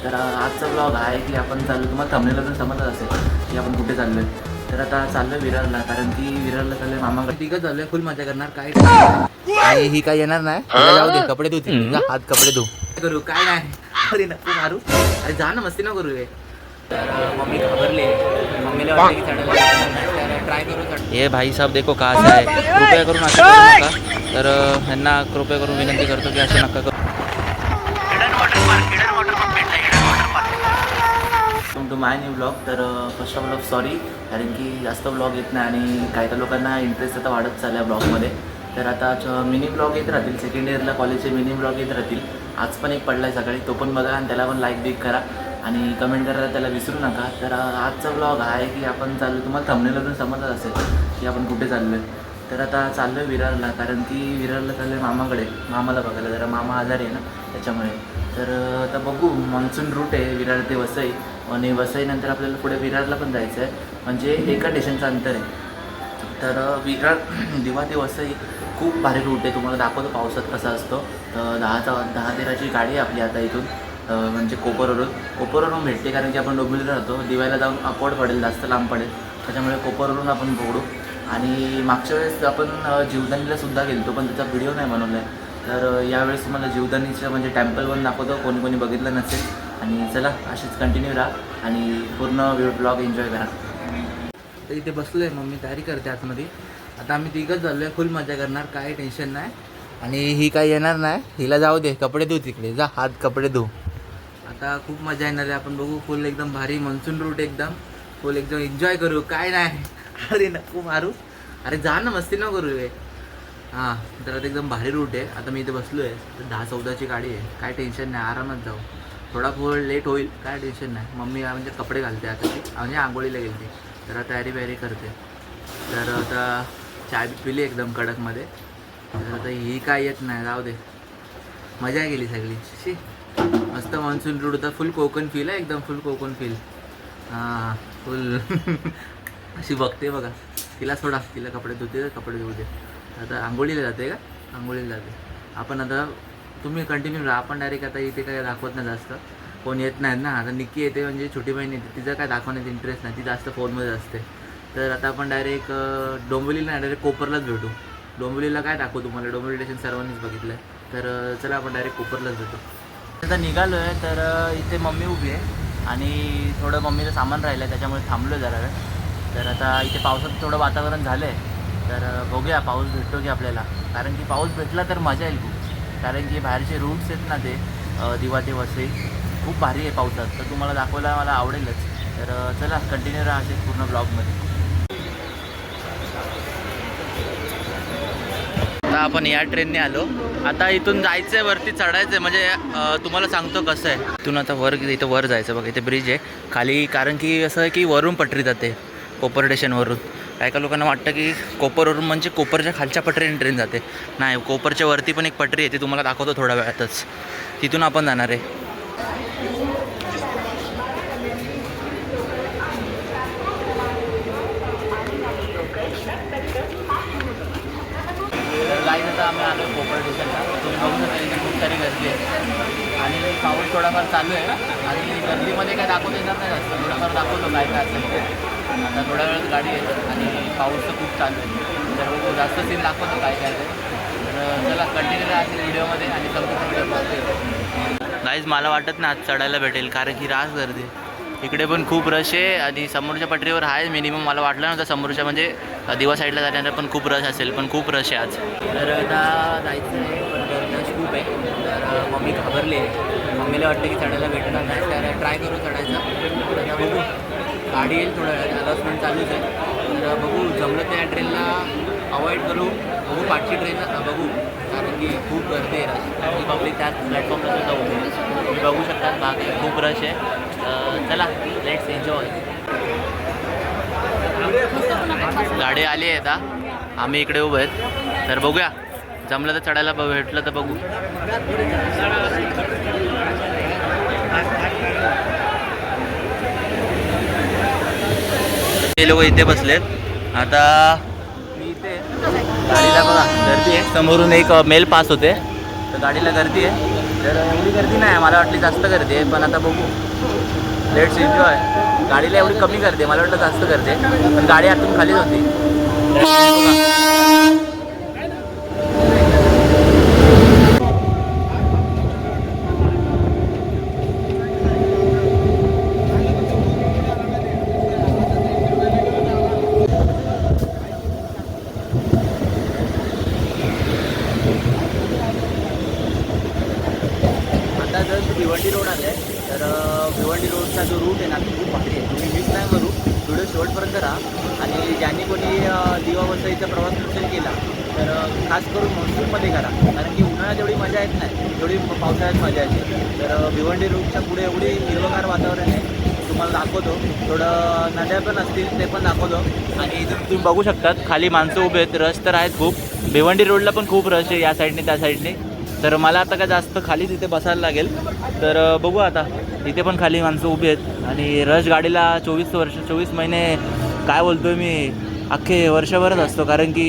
तर आजचा ब्लॉग आहे की आपण चाललो, तुम्हाला थंबनेलवरून समजत असेल की आपण कुठे चाललो आहे. तर आता चाललो आहे विरारला, कारण की विरारला चाललो आहे मामाकडे. तिघं चाललो आहे, फुल मजा करणार. काय आणि ही काय येणार नाही, जाऊ दे, कपडे धुते, हात कपडे धु करू, काय नाही. अरे नको मारू, अरे जा ना, मस्ती ना करू. तर मम्मी घाबरली, मम्मीला वाटलं की चढायला ट्राय करू. ये भाई साहब देखो कहाँ से आहे, कृपया करून असं करू नका. तर ह्यांना कृपया करून विनंती करतो की असं नका करू. To my new blog. तर फर्स्ट ऑफ ऑल सॉरी, कारण की जास्त ब्लॉग येत नाही आणि काही लोकांना इंटरेस्ट आता वाढत चालला आहे ब्लॉगमध्ये. तर आता मिनी ब्लॉग येत राहतील, सेकंड इयरला कॉलेजचे मिनी ब्लॉग येत राहतील. आज पण एक पडला आहे सकाळी, तो पण बघा आणि त्याला पण लाईक बिक करा आणि कमेंट करायला त्याला विसरू नका. तर आजचा ब्लॉग आहे की आपण चाललो, तुम्हाला थंबनेलवरून समजत असेल की आपण कुठे चाललो आहे. तर आता चाललो आहे विरारला, कारण की विरारला चाललो आहे मामाकडे, मामाला बघायला. जरा मामा आजारी आहे ना, त्याच्यामुळे. तर आता बघू, मान्सून रूट आहे विरार ते वसई, आणि वसईनंतर आपल्याला पुढे विरारला पण जायचं आहे, म्हणजे एका स्टेशनचं अंतर आहे. तर विरार दिवा ते वसई खूप भारी रूट आहे, तुम्हाला दाखवतो पावसात कसा असतो. 10-13ची गाडी आहे आपली आता इथून, म्हणजे कोपरवरून भेटते, कारण की आपण डोंबिवलीला राहतो. दिवायला जाऊन अपवर्ड पडेल, जास्त लांब पडेल, त्याच्यामुळे कोपरवरून आपण पकडू. आणि मागच्या वेळेस आपण जीवदानीला सुद्धा गेलो, पण त्याचा व्हिडिओ नाही बनवला आहे. तर यावेळेस तुम्हाला जीवदानीचं म्हणजे टेम्पल पण दाखवतो, कोणी कोणी बघितलं नसेल. आणि चला अशीच कंटिन्यू राहा आणि पूर्ण ब्लॉग एन्जॉय करा. तर इथे बसलो आहे, मम्मी तयारी करते आतमध्ये. आता आम्ही तिघंच झालो आहे, फुल मजा करणार, काय टेन्शन नाही. आणि ही काही येणार नाही, हिला जाऊ दे, कपडे धु तिकडे जा, हात कपडे धु. आता खूप मजा येणार आहे, आपण बघू. फुल एकदम भारी मान्सून रूट, एकदम फुल एकदम एन्जॉय करू. काय नाही, अरे नको मारू, अरे जा ना, मस्ती न करू. हां, तर आता एकदम भारी रूट आहे. आता मी इथे बसलो आहे, 10-14ची गाडी आहे, काय टेन्शन नाही, आरामात जाऊ. थोडा फुल लेट होईल, काय टेन्शन नाही. मम्मी म्हणजे कपडे घालते आता, ती म्हणजे आंघोळीला गेली, तर तयारी बियारी करते. तर आता चाय पिली एकदम कडकमध्ये. तर आता ही काय येत नाही, जाऊ दे, मजा गेली सगळी. शी, मस्त मान्सून रूट होता, फुल कोकण फील आहे, एकदम फुल कोकण फील. हां, फुल अशी बघते बघा, तिला सोडा, तिला कपडे धुते, कपडे धुऊ दे. आता आंघोळीला जाते का, आंघोळीला जाते. आपण आता तुम्ही कंटिन्यू राहा, आपण डायरेक्ट आता इथे काय दाखवत नाही जास्त, कोण येत नाहीत ना. आता निक्की येते, म्हणजे छोटी बहीण येते, तिचं काय दाखवण्यात इंटरेस्ट नाही, ती जास्त फोनमध्ये असते. तर आता आपण डायरेक्ट डोंबिवलीला नाही, डायरेक्ट कोपरलाच भेटू. डोंबिवलीला काय दाखवू तुम्हाला, डोंबिवली स्टेशन सर्वांनीच बघितलं आहे. तर चला आपण डायरेक्ट कोपरलाच भेटू. आता निघालो आहे, तर इथे मम्मी उभी आहे आणि थोडं मम्मीचं सामान राहिलं आहे, त्याच्यामुळे थांबलो आहे जरा वेळ. तर आता इथे पावसाचं थोडं वातावरण झालं आहे, तर बघूया पाऊस भेटतो की आपल्याला, कारण की पाऊस भेटला तर मजा येईल खूप. कारण की बाहेरचे रूट्स आहेत ना, ते दिवा ते वसई खूप भारी आहे पावसात, तर तुम्हाला दाखवायला मला आवडेलच. तर चला कंटिन्यू राहा असेच पूर्ण ब्लॉगमध्ये. आता आपण या ट्रेनने आलो, आता इथून जायचं आहे, वरती चढायचं आहे. म्हणजे तुम्हाला सांगतो कसं आहे, इथून आता इथं वर जायचं बघा, इथे ब्रिज आहे खाली. कारण की असं आहे की वरून पटरी जाते, कोपर स्टेशनवरून. काही लोकांना वाटतं की कोपरवरून म्हणजे कोपरच्या खालच्या पटरीने ट्रेन जाते, नाही, कोपरच्या वरती पण एक पटरी आहे, ती तुम्हाला दाखवतो थोड्या वेळातच. तिथून आपण जाणार आहे. गाईज आता आम्ही आलो कोपर स्टेशनला, तुम्ही बघू शकता इथे खूप सारी गर्दी आहे आणि पाऊस थोडाफार चालू आहे. आणि गर्दीमध्ये काय दाखवता येणार नाही जास्त, थोडाफार दाखवतो काय काय असेल ते. आता थोड्या वेळात गाडी आहे आणि पाऊस तर खूप चालू आहे, तर जास्त सीन दाखवतो काय काय ते. तर चला कंटिन्यू राहतील व्हिडिओमध्ये आणि संपूर्ण व्हिडिओ बघतो. गाईज मला वाटत ना आज चढायला भेटेल, कारण की रास गर्दी इकडे पण खूप रश आहे. आणि समोरच्या पटरीवर आहे मिनिमम, मला वाटलं नव्हतं समोरच्या म्हणजे दिवा साईडला जाण्याचा पण खूप रश असेल, पण खूप रश आहे आज. तर आता जायचं आहे, पण रश खूप आहे. तर मम्मी घाबरली आहे, मम्मीला वाटतं की चढायला भेटणार नाही, तर ट्राय करू चढायचं. तर आता बघू, गाडी येईल थोड्या वेळात, अनाउन्समेंट चालूच आहे. तर बघू, जमलं त्या ट्रेनला अवॉइड करू, बघू पाठची ट्रेनला बघू, कारण की खूप गर्दी आहे, रश पब्लिक त्याच प्लॅटफॉर्मला सुद्धा उभी. तुम्ही बघू शकता बाकी खूप रश आहे. चला लेट्स एन्जॉय. गाडी आली आहे आता, आम्ही इकडे उभे आहेत, तर बघूया जमलं तर चढायला भेटलं तर बघू. ते लोक इथे बसलेत. आता मी इथे गाडीला बघा गर्दी आहे, समोरून एक मेल पास होते, तर गाडीला गर्दी आहे. तर एवढी गर्दी नाही, मला वाटली जास्त गर्दी आहे, पण आता बघू. Let's enjoy. गाडीला एवढी कमी गर्दी आहे, मला वाटलं जास्त गर्दी आहे, पण गाडी आतून खालीच होती. आता जर भिवंडी रोड आले तर भिवंडी रोडचा जो रूट आहे ना तो खूप भारी आहे. तुम्ही मिस नाही करू, व्हिडिओ शेवटपर्यंत राहा. आणि ज्यांनी कोणी दिवा वसईचा प्रवास नसेल केला तर खास करून मान्सूनमध्ये करा, कारण की उन्हाळ्यात एवढी मजा येत नाही एवढी पावसाळ्यात मजा येते. तर भिवंडी रोडच्या पुढे एवढी हिरवगार वातावरण आहे, तुम्हाला दाखवतो. थोडं नद्या पण असतील ते पण दाखवतो. आणि इथून तुम्ही बघू शकतात खाली माणसं उभे आहेत, रश तर आहेत खूप. भिवंडी रोडला पण खूप रश आहे, या साईडने त्या साईडने. तर मला आता काय जास्त खाली तिथे बसायला लागेल, तर बघू आता. इथे पण खाली माणसं उभी आहेत आणि रश गाडीला 24 महिने काय बोलतोय मी, अख्खे वर्षभरच असतो. कारण की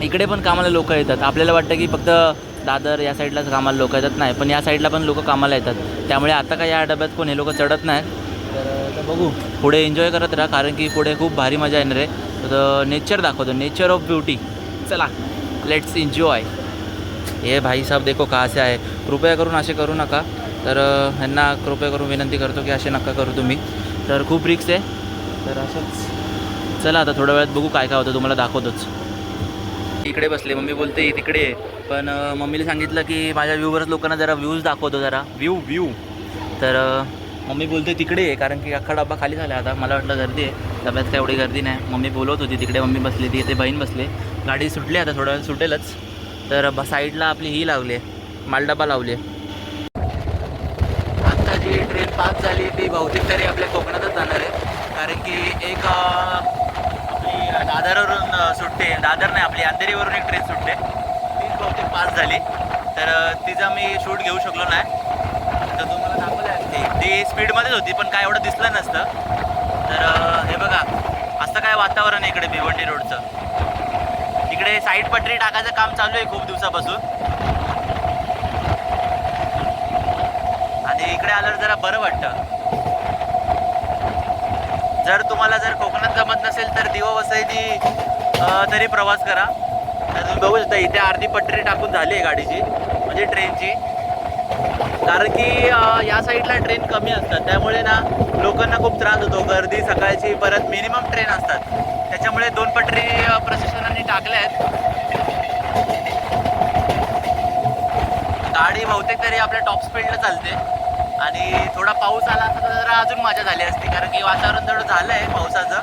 इकडे पण कामाला लोक येतात. आपल्याला वाटतं की फक्त दादर या साईडलाच कामाला लोक येतात, नाही, पण या साईडला पण लोक कामाला येतात. त्यामुळे आता काय या डब्यात कोण हे लोक चढत नाहीत. तर बघू, पुढे एन्जॉय करत राहा, कारण की पुढे खूप भारी मजा येणार आहे. तर नेचर दाखवतो, नेचर ऑफ ब्युटी. चला, लेट्स एन्जॉय. हे भाई साहब देखो कहाँ से आहे. कृपया करून असे करू नका. तर ह्यांना कृपया करून विनंती करतो की असे नका करू तुम्ही, तर खूप रिक्स आहे. तर असंच चला, आता थोड्या वेळात बघू काय काय होतं, तुम्हाला दाखवतोच. इकडे बसले, मम्मी बोलते तिकडे, पण मम्मीला सांगितलं की माझ्या व्ह्यूवरच लोकांना जरा व्ह्यूज दाखवतो, जरा व्ह्यू. तर मम्मी बोलते तिकडे आहे, कारण की अख्खा डब्बा खाली झाला. आता मला वाटलं गर्दी आहे, डब्यात काय एवढी गर्दी नाही. मम्मी बोलवत होती तिकडे, मम्मी बसली, ती ते बहीण बसले. गाडी सुटली, आता थोड्या वेळ सुटेलच. तर साईडला आपली ही लावली आहे, मालडबा लावली आहे. आत्ता जी ट्रेन पास झाली ती बहुतेक तरी आपल्या कोकणातच जाणार आहे, कारण की एक आपली दादरवरून सुटते, दादर नाही आपली अंधेरीवरून एक ट्रेन सुटते, तीच बहुतेक पास झाली. तर तिचा मी शूट घेऊ शकलो नाही, तर तुम्हाला दाखवलं असते. ती स्पीडमध्येच होती, पण काय एवढं दिसलं नसतं. तर हे बघा, असं काय वातावरण आहे इकडे भिवंडी रोडचं. इकडे साईड पटरी टाकायचं काम चालू आहे खूप दिवसापासून, आणि इकडे आल्यावर जरा बरं वाटतं. जर तुम्हाला जर कोकणात जमत नसेल तर दिवा वसईनी तरी प्रवास करा. तर तुम्ही बघू शकता इथे अर्धी पटरी टाकून झाली आहे गाडीची, म्हणजे ट्रेनची. कारण की या साईडला ट्रेन कमी असतात, त्यामुळे ना लोकांना खूप त्रास होतो. गर्दी सकाळची, परत मिनिमम ट्रेन असतात, त्याच्यामुळे 2 पटरी प्रशासनाने टाकल्या आहेत. गाडी बहुतेक तरी आपल्या टॉप स्पीडला चालते. आणि थोडा पाऊस आला असता तर जरा अजून मजा झाली असती, कारण की वातावरण थोडं झालं आहे पावसाचं,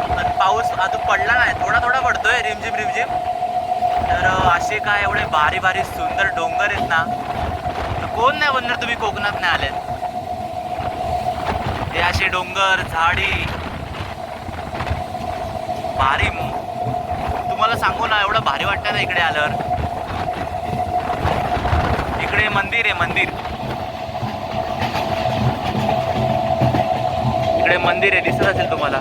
पण पाऊस अजून पडला नाही, थोडा पडतोय रिमझिम. तर असे काय एवढे भारी सुंदर डोंगर आहेत ना, तर कोण नाही म्हणणार तुम्ही कोकणात नाही आलेत. हे असे डोंगर, झाडी भारी, तुम्हाला सांगू ना, एवढं भारी वाटतं ना इकडे आल्यावर. इकडे मंदिर आहे, इकडे मंदिर आहे, दिसत असेल तुम्हाला.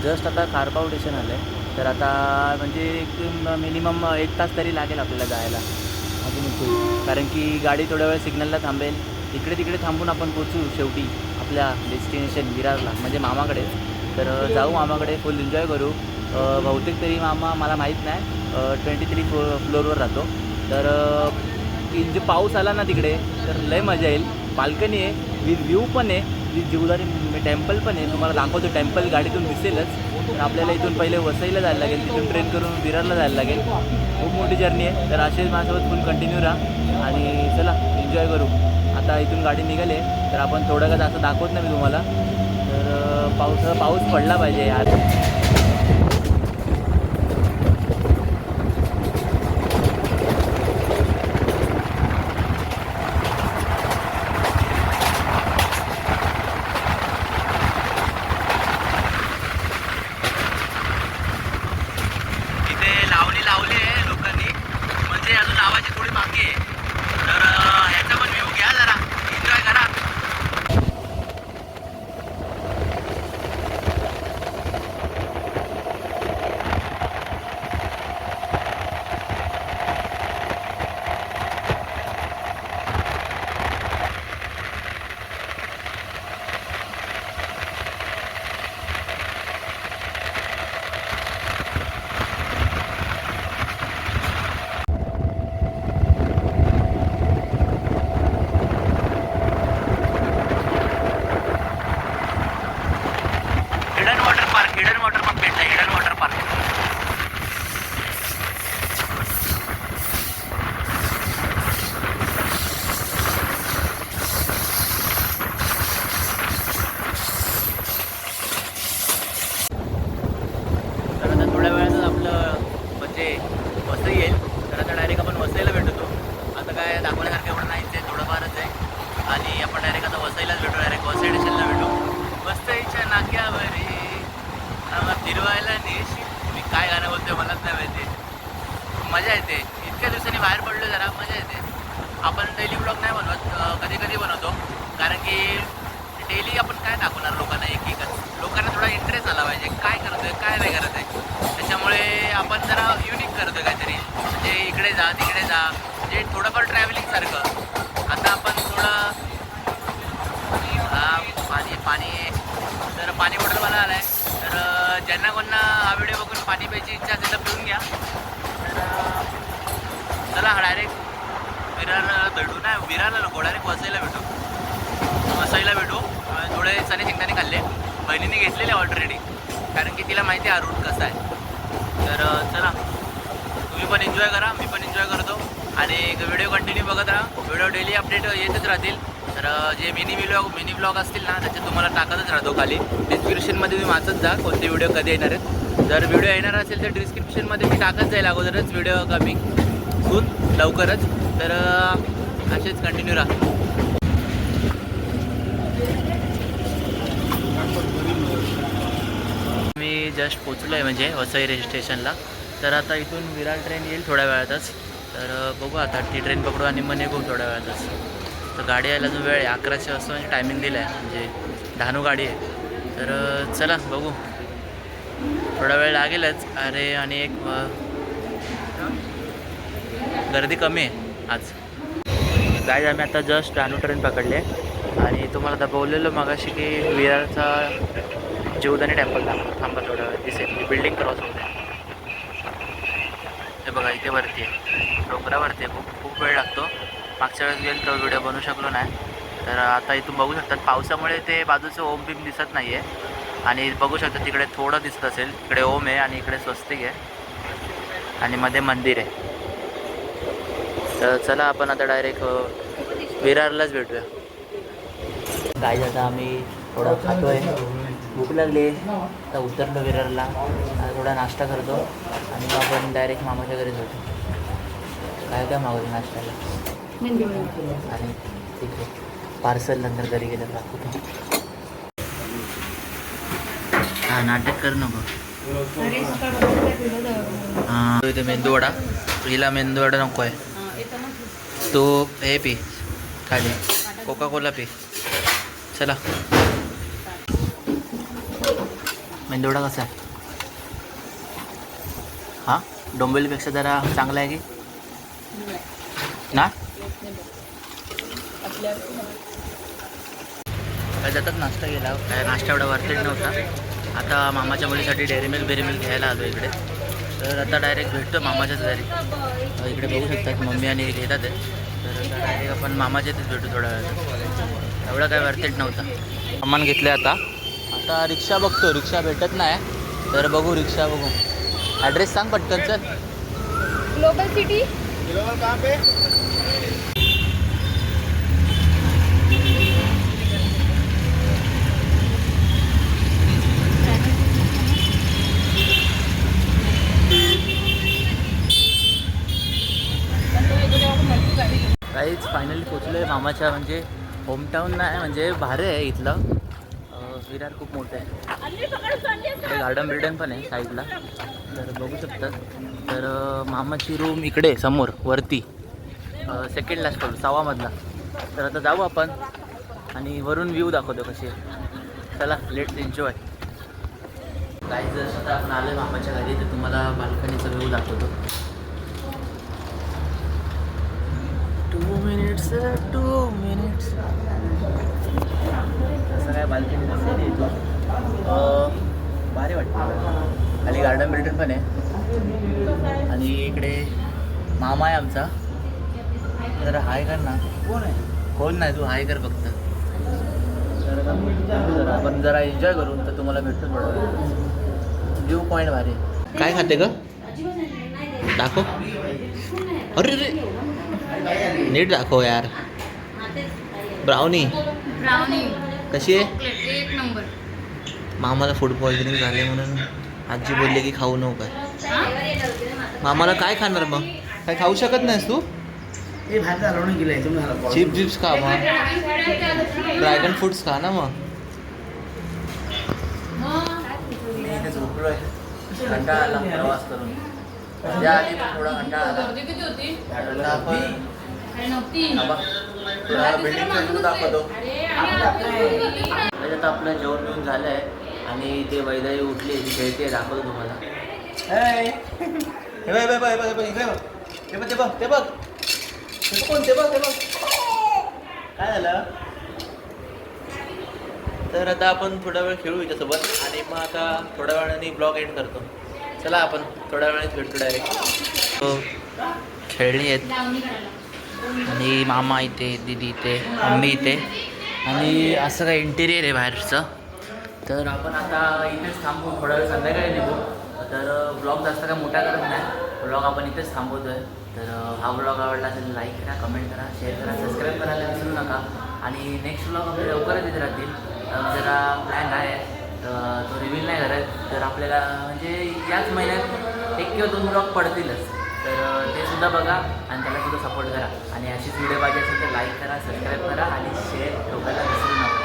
जस्ट आता खारबाव स्टेशन आलं आहे, तर आता म्हणजे मिनिमम 1 तास तरी लागेल आपल्याला जायला अजून इथे, कारण की गाडी थोड्या वेळ सिग्नलला थांबेल. इकडे तिकडे थांबून आपण पोचू शेवटी आपल्या डेस्टिनेशन विरारला, म्हणजे मामाकडे. तर जाऊ मामाकडे, फुल एन्जॉय करू. बहुतेक तरी मामा मला माहीत नाही 23 फ्लोअरवर राहतो. तर जे पाऊस आला ना तिकडे तर लय मजा येईल. बाल्कनी आहे, विथ व्ह्यू पण आहे, विथ जिवदारी टेम्पल पण आहे. तुम्हाला दाखवतो, टेम्पल गाडीतून दिसेलच. तर आपल्याला इथून पहिले वसईला जायला लागेल, तिथून ट्रेन करून विरारला जायला लागेल. खूप मोठी जर्नी आहे. तर असेच माझ्यासोबत फुल कंटिन्यू राहा आणि चला एन्जॉय करू. आता इथून गाडी निघाली आहे, तर आपण थोडं का असं दाखवत नाही मी तुम्हाला. तर पाऊस पडला पाहिजे यार. वसई येईल. तर आता डायरेक्ट आपण वसईला भेटतो. आता काय दाखवण्यासारखं एवढं नाहीच आहे, थोडंफारच आहे. आणि आपण डायरेक्ट आता वसईलाच भेटू, डायरेक्ट वसई स्टेशनला भेटू. वसईच्या नाक्यावरी फिरवायला नेशी. मी काय गाणं बोलतोय मलाच नाही माहिती. मजा येते, इतक्या दिवसांनी बाहेर पडलो जरा मजा येते. आपण डेली ब्लॉग नाही बनवत, कधी कधी बनवतो, कारण की डेली आपण काय दाखवणार लोकांना एक एकच. लोकांना थोडा इंटरेस्ट आला पाहिजे, काय करतोय काय नाही करत आहे. त्याच्यामुळे आपण जरा युनिक करतोय काहीतरी, म्हणजे इकडे जा तिकडे जा, म्हणजे थोडंफार ट्रॅव्हलिंग सारखं. आता आपण थोडं पाणी पाणी तर पाणी बॉटलवाला आला आहे. तर ज्यांना कोणा हा व्हिडिओ बघून पाणी प्यायची इच्छा असेल तर पिऊन घ्या. तर चला डायरेक्ट विरारला भेटू. नाही विरारला नको, डायरेक्ट वसईला भेटू. वसईला भेटू. थोडे चणे शेंगदाणे खाल्ले, बहिणीने घेतलेले ऑलरेडी, कारण की तिला माहिती आहे हा रूट कसा आहे. तर चला तुम्ही पण एन्जॉय करा, मी पण एन्जॉय करतो. आणि व्हिडिओ कंटिन्यू बघत राहा. व्हिडिओ डेली अपडेट येतच राहतील. तर जे मिनी व्लॉग असतील ना त्याचे तुम्हाला टाकतच राहतो खाली डिस्क्रिप्शनमध्ये. तुम्ही वाचत जा कोणते व्हिडिओ कधी येणार आहेत. जर व्हिडिओ येणार असेल तर डिस्क्रिप्शनमध्ये मी टाकत जाईल अगोदरच व्हिडिओ कमी सून लवकरच. तर असेच कंटिन्यू राहा. मी जस्ट पोचलो आहे म्हणजे वसई रेल्वे स्टेशनला. तर आता इथून विरार ट्रेन येईल थोड्या वेळातच. तर बघू आता ती ट्रेन पकडू आणि मग निघू थोड्या वेळातच. तर गाडी यायला जो वेळ आहे 11:00 वाजता म्हणजे टायमिंग दिलं आहे, म्हणजे 10 गाडी आहे. तर चला बघू, थोडा वेळ लागेलच. अरे आणि एक गर्दी कमी आहे आज. गाडी आम्ही आता जस्ट डहाणू ट्रेन पकडले आणि तुम्हाला आता बोललेलो मगाशी की विरारचा जीवदानी टेम्पल थांबा थोडा वेळ दिसेल. बिल्डिंग क्रॉस होते हे बघा, इथे वरती आहे, डोंगरावरती आहे. खूप वेळ लागतो. मागच्या वेळेस गेलो तर व्हिडिओ बनवू शकलो नाही. तर आता इथून बघू शकतात पावसामुळे ते बाजूचं ओम बिम दिसत नाही आहे. आणि बघू शकता तिकडे थोडं दिसत असेल, इकडे ओम आहे आणि इकडे स्वस्तिक आहे आणि मध्ये मंदिर आहे. तर चला आपण आता डायरेक्ट विरारलाच भेटूया. काय जाता आम्ही थोडा खातो आहे, भूक लागली. आता उतरलो विरारला, थोडा नाश्ता करतो आणि मग आपण डायरेक्ट मामाच्या घरी जातो. काय काय मागवतो नाश्त्याला आणि ठीक आहे, पार्सल नंतर घरी गेलं दाखवतो. हां नाटक कर नको. हां इथे मेंदूवडा, हिला मेंदूवडा नको आहे. तो हे पी खाली, कोका कोला पी. चला मेंदूवडा कसा आहे? हां डोंबिवलीपेक्षा जरा चांगला आहे की ना? काय जातात नाश्ता गेला, काय नाश्ता एवढा वरतीच नव्हता. आता मामाच्या मुलीसाठी डेअरी मिल्क घ्यायला आलो इकडे. तर आता डायरेक्ट भेटतो मामाच्याच घरी. इकडे बघू शकतात मम्मी आणि घेतात आहे. तर आता डायरेक्ट आपण मामाच्या इथेच भेटू थोड्या वेळात. एवढा काय वरतीच नव्हता. सामान घेतलं आता रिक्षा बघतो, रिक्षा भेटत नाही. तर बघू रिक्षा बघू. ॲड्रेस सांग पटकन चल. ग्लोबल सिटी कहाँ पे? काहीच फायनली पोचलो आहे मामाच्या, म्हणजे होमटाऊन नाही, म्हणजे भारी आहे इथलं. विरार खूप मोठं आहे, गार्डन बिल्डन पण आहे साईडला. तर बघू शकतात. तर मामाची रूम इकडे समोर वरती, सेकंड लास्ट फ्लोर 6वा मजला. तर आता जाऊ आपण आणि वरून व्ह्यू दाखवतो कशी आहे. चला लेट्स एन्जॉय. काही जसं आता आपण आलो आहे मामाच्या घरी, तर तुम्हाला बाल्कनीचा व्ह्यू दाखवतो. 2 मिनिट्स असं काय बाल्कनी कसं येतो, भारी वाटतं. खाली गार्डन बिल्डन पण आहे आणि इकडे मामा आहे आमचा. जरा हाय कर ना. कोण नाही, तू हाय कर फक्त. तर आपण जरा एन्जॉय करू, तर तुम्हाला भेटतो थोडं. व्ह्यू पॉईंट भारी. काय खाते ग दाखव. अरे रे नीट दाखव यार. ब्राउनी कशी आहे? एक नंबर. मामाला फूड पॉयझनिंग झाले म्हणून आजी बोलले की खाऊ नको काय. मामाला काय खाणार मग? काय खाऊ शकत नाहीस तू? ते भात घालवून गेलंय तुम्ही झाला चिप्स जिप्स खा मग, ड्रॅगन फ्रूट्स खा ना मग. मी इथे झोपलोय, कंटाळा आला प्रवास करून. त्या आधी पण थोडा कंटाळा आला. आता आपण बिल्डिंगचा व्ह्यू दाखवतो. त्याच्यात आपलं जेवण बिवून झालं आहे आणि ते वैदाई उठली, ती खेळते, दाखवतो तुम्हाला. हे बघ ते बघ काय झालं. तर आता आपण थोडा वेळ खेळू याच्यासोबत आणि मग आता थोड्या वेळाने ब्लॉग एंड करतो. चला आपण थोड्या वेळाने भेटतो डायरेक्ट. खेळणी आहेत आणि मामा इथे, दीदी इथे, मम्मी इथे आणि असं काय इंटिरियर आहे बाहेरचं. तर आपण आता इथेच थांबू, थोडा वेळ संध्याकाळी निघू. तर ब्लॉग जास्त काय मोठा करत नाही, ब्लॉग आपण इथेच थांबवतो आहे. तर हा ब्लॉग आवडला असेल लाईक करा, कमेंट करा, शेअर करा, सबस्क्राईब करायला विसरू नका. आणि नेक्स्ट ब्लॉग आपले लवकरच येत राहतील. जरा प्लॅन आहे, तो रिव्हील नाही करत. तर आपल्याला म्हणजे याच महिन्यात 1 किंवा 2 ब्लॉग पडतीलच. तर ते सुद्धा बघा आणि त्याला सुद्धा सपोर्ट करा. आणि अशीच व्हिडिओ पाहिजे असेल तर लाईक करा, सबस्क्राईब करा आणि शेअर ठोकायला विसरू नका.